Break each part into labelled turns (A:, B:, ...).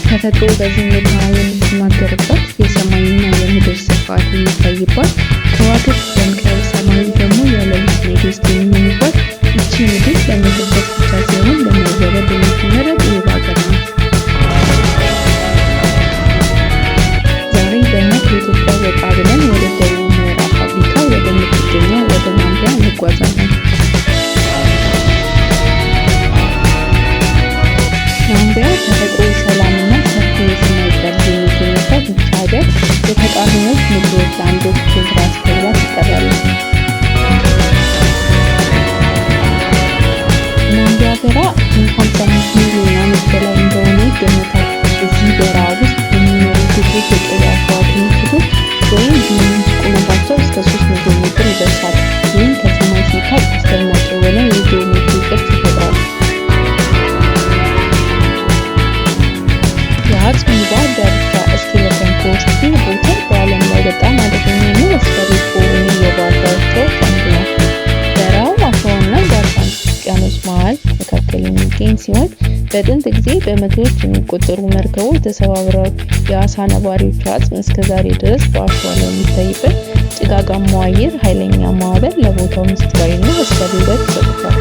A: ተፈጥሮ በዚህ ምድር የምትናገርበት የሰማይና የምድር ስፋት የሚታይባት ከዋክብት ደምቀው ሰማዩ ደግሞ የሌሊት ንግሥት የሚሆኑባት ይቺ ምድር ለመጠበቅ ብቻ ሳይሆን ለመወለድ የምትመረጥ ውብ ሀገር ናት። ዛሬ ደግሞ ከኢትዮጵያ ወጣ ብለን ወደ ደቡብ ምዕራብ አፍሪካ ወደምትገኘው ወደ ናምቢያ እንጓዛለን። ናምቢያ ተፈጥሮ ሰላምና ሰፊ የሰማይ ጠርዝ የሚገኝባት ይህች ሀገር የተቃርኖች ምድሮች ለአንዶች ራስ ተብላ ትጠራለች። ናምቢያ በረሃ ከ55 ሚሊዮን ዓመት በላይ እንደሆነ ይገመታል። እዚህ በረሃ ውስጥ የሚኖሩ ብዙ የቆዳ እጽዋት ምልክቶች ወይም ቢኖች ቁመታቸው እስከ 300 ሜትር ይደርሳል። ይህም ከሰማይ ሲታይ አስደናቂ የሆነ የጂኦሜትሪ ቅርጽ ይፈጥራል። የአጽቢባ ዳርቻ እስኬለተን ኮስት ቦታ በዓለም ላይ በጣም አደገኛና አስፈሪ ከሆኑ የባህር ዳርቻዎች አንዱ ነው። በረሃው አሸዋና በአትላንቲክ ውቅያኖስ መካከል የሚገኝ ሲሆን በጥንት ጊዜ በመቶዎች የሚቆጠሩ መርከቦች ተሰባብረው የአሳ ነባሪዎች አጽም እስከዛሬ ድረስ በአሸዋ ላይ የሚታይበት ጭጋጋማው አየር ኃይለኛ ማዕበል ለቦታው ምስጢራዊና አስፈሪ ውበት ይሰጡታል።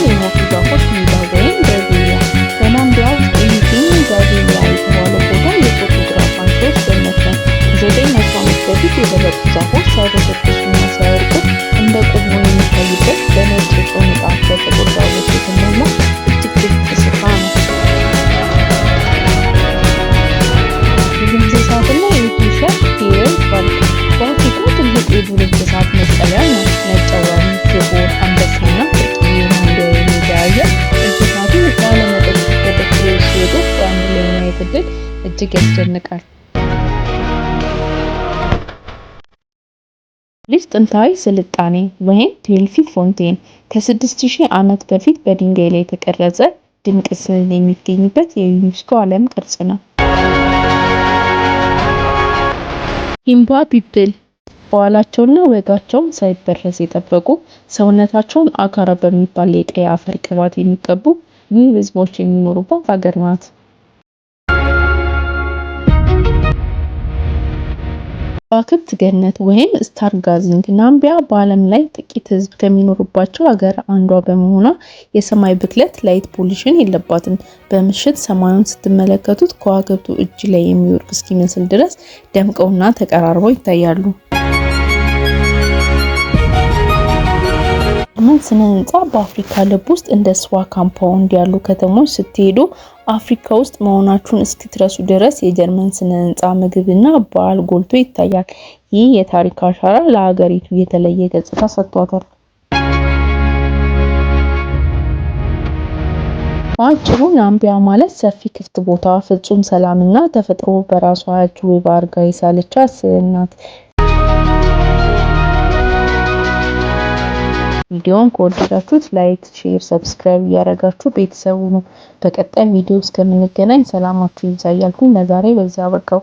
A: የሞቱ ዛፎች ሜዳ ወይም ጋዜሊያ በናምቢያ ውስጥ የሚገኝ ጋዜሊያ የተባለ ቦታ የፎቶግራፍ አንሺዎች ገነት ነው። ከ900 ዓመት በፊት የደረቁ ዛፎች ሳይበሰብሱና ሳይወድቁ እንደ ቆሞ የሚታዩበት በነጭ የጨው ንጣፍ በጥቁር ዛፎች የተሞላ እጅግ ድንቅ ስፍራ ነው። የዱር እንስሳትና የኢትዮጵያ ብሔራዊ ፓርክ በአፍሪካ ትልቁ የዱር እንስሳት መጠለያ ነው። ነጭ አውራሪት፣ ዝሆን፣ አንበሳና እንስሳቱ ባለመጠጥ ተጠቅሎ ሲወጡ በአንድ ላይ ማየት እድል እጅግ ያስደንቃል። ልጅ ጥንታዊ ስልጣኔ ወይም ዴልፊ ፎንቴን ከ6000 ዓመት በፊት በድንጋይ ላይ የተቀረጸ ድንቅ ስዕል የሚገኝበት የዩኔስኮ ዓለም ቅርስ ነው። ሂምባ ፒፕል ባህላቸውና ወጋቸውን ሳይበረዝ የጠበቁ ሰውነታቸውን አካራ በሚባል የቀይ አፈር ቅባት የሚቀቡ ውብ ህዝቦች የሚኖሩባት ሀገር ናት። ከዋክብት ገነት ወይም ስታር ጋዚንግ ናምቢያ በዓለም ላይ ጥቂት ህዝብ ከሚኖሩባቸው ሀገር አንዷ በመሆኗ የሰማይ ብክለት ላይት ፖሊሽን የለባትም። በምሽት ሰማዩን ስትመለከቱት ከዋክብቱ እጅ ላይ የሚወርቅ እስኪመስል ድረስ ደምቀውና ተቀራርበው ይታያሉ። ጀርመን ስነ ህንፃ በአፍሪካ ልብ ውስጥ እንደ ስዋ ካምፓውንድ ያሉ ከተሞች ስትሄዱ አፍሪካ ውስጥ መሆናችሁን እስክትረሱ ድረስ የጀርመን ስነ ህንፃ ምግብና ባህል ጎልቶ ይታያል። ይህ የታሪክ አሻራ ለሀገሪቱ የተለየ ገጽታ ሰጥቷታል። በአጭሩ ናምቢያ ማለት ሰፊ ክፍት ቦታ፣ ፍጹም ሰላምና ተፈጥሮ በራሷ እጅ ውብ አድርጋ የሳለቻት ስዕል ናት። ቪዲዮውን ከወደዳችሁት ላይክ፣ ሼር፣ ሰብስክራይብ እያደረጋችሁ ቤተሰቡ ነው። በቀጣይ ቪዲዮ እስከምንገናኝ ሰላማችሁ ይብዛ እያልኩ ለዛሬ በዚያ አበቃው።